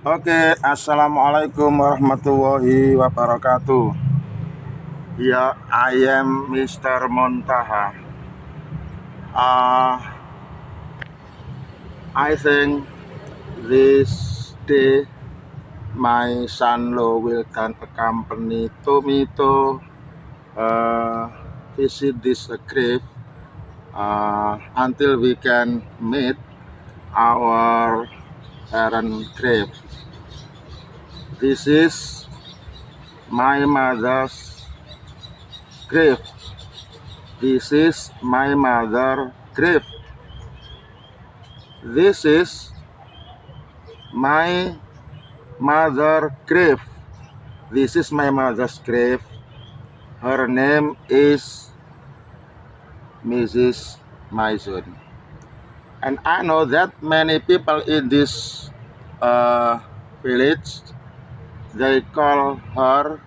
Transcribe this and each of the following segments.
Oke, assalamualaikum warahmatullahi wabarakatuh. Ya, I am Mr. Montaha. I think this day my son-in-law will can accompany to me to visit this grave until we can meet our parent grave. This is my mother's grave. This is my mother's grave. This is my mother's grave. This is my mother's grave. Her name is Mrs. Maison. And I know that many people in this village, they call her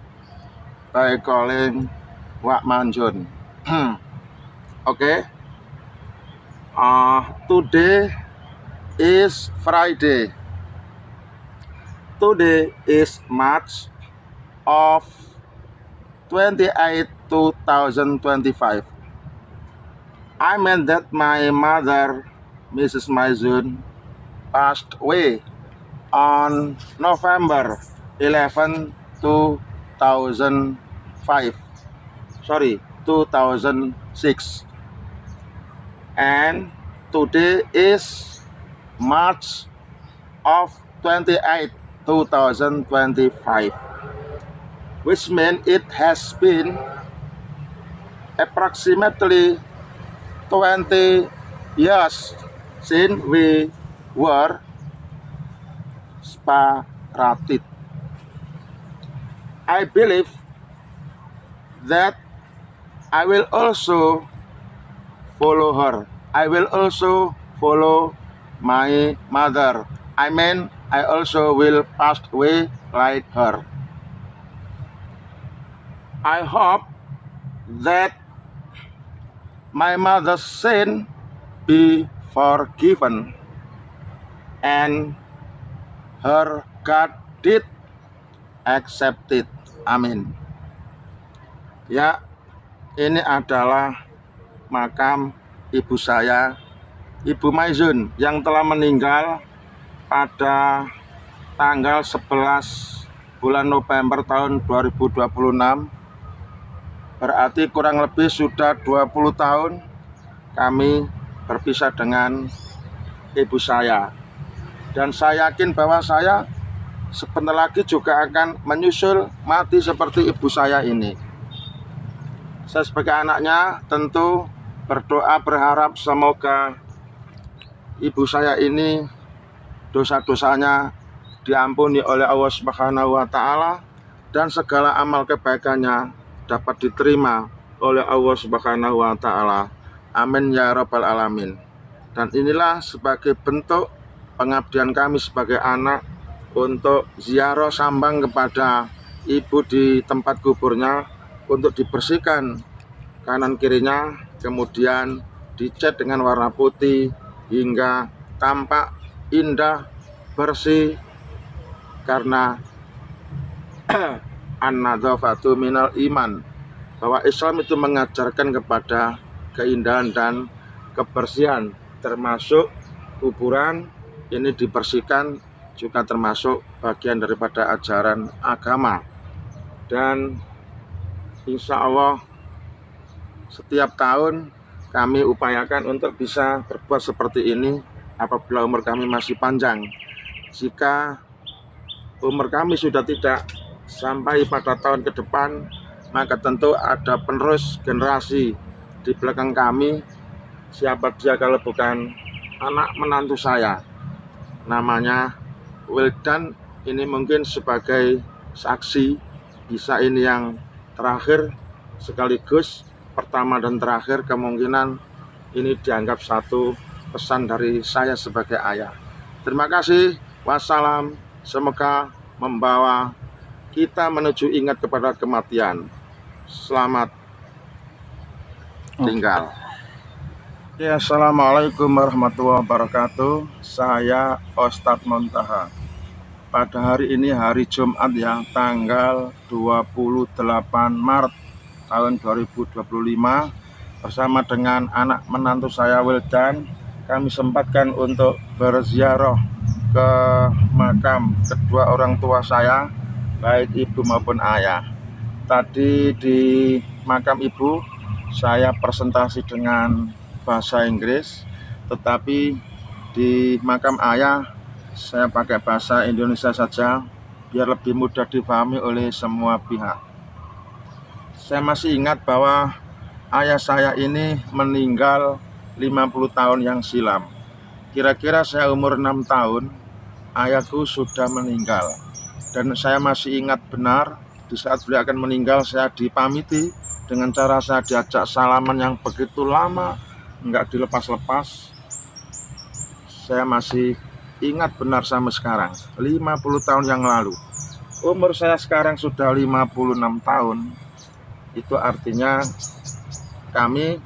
by calling Wak Manjun. Okay. Today is Friday. Today is March of 28, 2025. I meant that my mother, Mrs. Maizun, passed away on November 11, 2005. Sorry, 2006. And today is March of 28, 2025, which means it has been approximately 20 years since we were separated. I believe that I will also follow her. I will also follow my mother. I mean, I also will pass away like her. I hope that my mother's sin be forgiven and her God did accept it. Amin. Ya, ini adalah makam ibu saya, Ibu Maizun, yang telah meninggal pada tanggal 11 bulan November tahun 2026. Berarti kurang lebih sudah 20 tahun kami berpisah dengan ibu saya. Dan saya yakin bahwa saya sebentar lagi juga akan menyusul mati seperti ibu saya ini. Saya sebagai anaknya tentu berdoa berharap semoga ibu saya ini dosa-dosanya diampuni oleh Allah Subhanahu wa Ta'ala dan segala amal kebaikannya dapat diterima oleh Allah Subhanahu wa Ta'ala. Amin ya rabbal alamin. Dan inilah sebagai bentuk pengabdian kami sebagai anak untuk ziarah sambang kepada ibu di tempat kuburnya, untuk dibersihkan kanan kirinya, kemudian dicat dengan warna putih hingga tampak indah, bersih, karena an-nadzafatu minal iman, bahwa Islam itu mengajarkan kepada keindahan dan kebersihan, termasuk kuburan ini dibersihkan juga termasuk bagian daripada ajaran agama. Dan insya Allah setiap tahun kami upayakan untuk bisa berbuat seperti ini apabila umur kami masih panjang. Jika umur kami sudah tidak sampai pada tahun ke depan, maka tentu ada penerus generasi di belakang kami. Siapa dia kalau bukan anak menantu saya, namanya Wildan. Ini mungkin sebagai saksi, bisa ini yang terakhir sekaligus pertama dan terakhir, kemungkinan ini dianggap satu pesan dari saya sebagai ayah. Terima kasih. Wassalam. Semoga membawa kita menuju ingat kepada kematian. Selamat tinggal. Ya, assalamualaikum warahmatullahi wabarakatuh. Saya Ustadz Montaha. pada hari ini hari Jumat ya, tanggal 28 Maret tahun 2025, bersama dengan anak menantu saya Wildan, kami sempatkan untuk berziarah ke makam kedua orang tua saya, baik ibu maupun ayah. Tadi di makam ibu saya presentasi dengan bahasa Inggris, tetapi di makam ayah saya pakai bahasa Indonesia saja biar lebih mudah dipahami oleh semua pihak. Saya masih ingat bahwa ayah saya ini meninggal 50 tahun yang silam. Kira-kira saya umur 6 tahun, ayahku sudah meninggal. Dan saya masih ingat benar, di saat beliau akan meninggal, saya dipamiti dengan cara saya diajak salaman yang begitu lama, nggak dilepas-lepas. Saya masih ingat benar sampai sekarang, 50 tahun yang lalu. Umur saya sekarang sudah 56 tahun. Itu artinya kami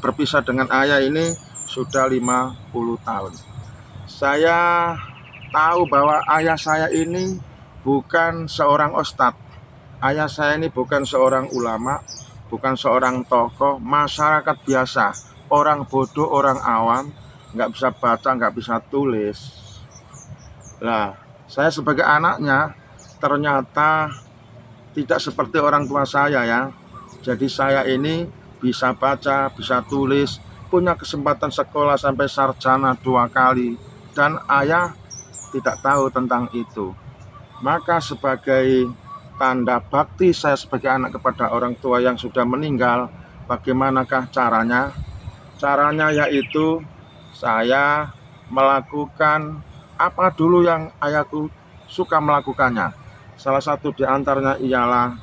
berpisah dengan ayah ini sudah 50 tahun. Saya tahu bahwa ayah saya ini bukan seorang ustadz. Ayah saya ini bukan seorang ulama, bukan seorang tokoh, masyarakat biasa, orang bodoh, orang awam, nggak bisa baca, nggak bisa tulis. Nah, saya sebagai anaknya ternyata tidak seperti orang tua saya ya. Jadi saya ini bisa baca, bisa tulis, punya kesempatan sekolah sampai sarjana 2 kali, dan ayah tidak tahu tentang itu. Maka sebagai tanda bakti saya sebagai anak kepada orang tua yang sudah meninggal, bagaimanakah caranya? Caranya yaitu saya melakukan apa dulu yang ayahku suka melakukannya. Salah satu di antaranya ialah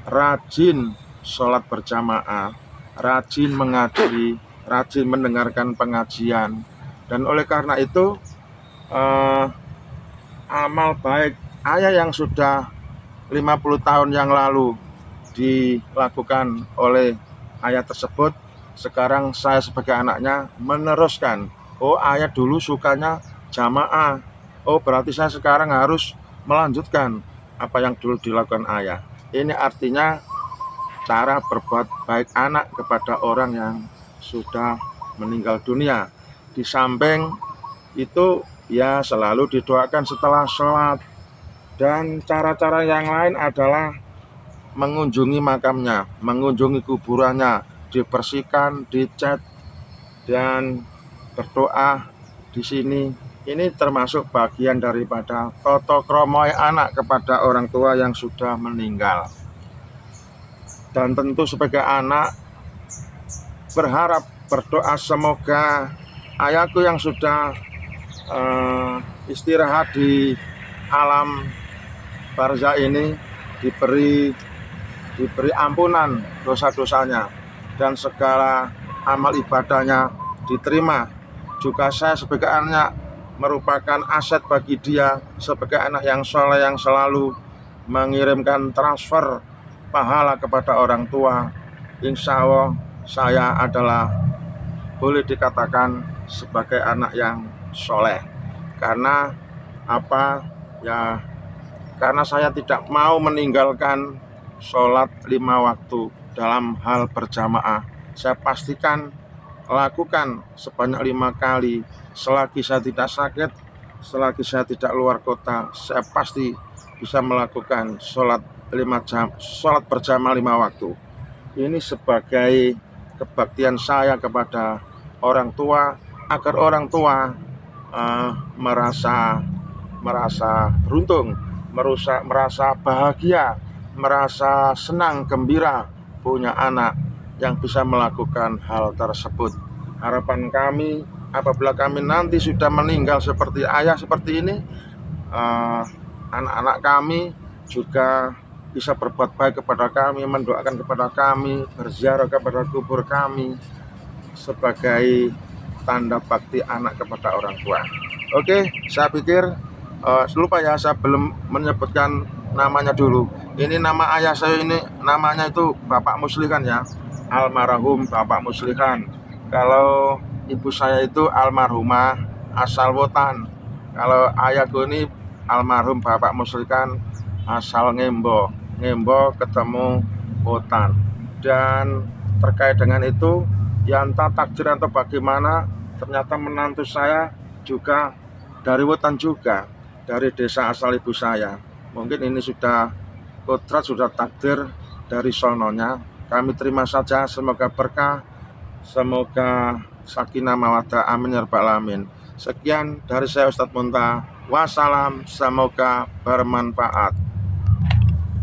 rajin sholat berjamaah, rajin mengaji, rajin mendengarkan pengajian. Dan oleh karena itu amal baik ayah yang sudah 50 tahun yang lalu dilakukan oleh ayah tersebut, sekarang saya sebagai anaknya meneruskan. Oh, ayah dulu sukanya jamaah, oh berarti saya sekarang harus melanjutkan apa yang dulu dilakukan ayah. Ini artinya cara berbuat baik anak kepada orang yang sudah meninggal dunia. Di samping itu ya selalu didoakan setelah sholat. Dan cara-cara yang lain adalah mengunjungi makamnya, mengunjungi kuburannya, dibersihkan, dicat, dan berdoa di sini. Ini termasuk bagian daripada toto kromo anak kepada orang tua yang sudah meninggal. Dan tentu sebagai anak berharap, berdoa semoga ayahku yang sudah istirahat di alam barzah ini diberi ampunan dosa-dosanya dan segala amal ibadahnya diterima. Juga saya sebagai anak merupakan aset bagi dia sebagai anak yang soleh yang selalu mengirimkan transfer pahala kepada orang tua. Insya Allah saya adalah boleh dikatakan sebagai anak yang soleh. Karena apa ya? Karena saya tidak mau meninggalkan sholat 5 waktu dalam hal berjamaah. Saya pastikan lakukan sebanyak 5 kali. Selagi saya tidak sakit, selagi saya tidak luar kota, saya pasti bisa melakukan sholat 5 jam, sholat berjamaah 5 waktu. Ini sebagai kebaktian saya kepada orang tua, agar orang tua merasa beruntung, merasa bahagia, merasa senang, gembira punya anak yang bisa melakukan hal tersebut. Harapan kami apabila kami nanti sudah meninggal seperti ayah seperti ini, anak-anak kami juga bisa berbuat baik kepada kami, mendoakan kepada kami, berziarah kepada kubur kami sebagai tanda bakti anak kepada orang tua. Oke, saya pikir lupa ya, saya belum menyebutkan namanya dulu. Ini nama ayah saya ini namanya itu Bapak Muslihan ya, almarhum Bapak Muslihan. Kalau ibu saya itu almarhumah Asal Wotan. Kalau ayahku ini almarhum Bapak Muslikan asal Ngembo ketemu Otan. Dan terkait dengan itu, ya entah takdir atau bagaimana, ternyata menantu saya juga dari Wetan juga, dari desa asal ibu saya. Mungkin ini sudah kodrat, sudah takdir dari sononya. Kami terima saja, semoga berkah, semoga sakinah mawaddah, amin ya rabbal alamin. Sekian dari saya Ustadz Munta. Wassalam, semoga bermanfaat.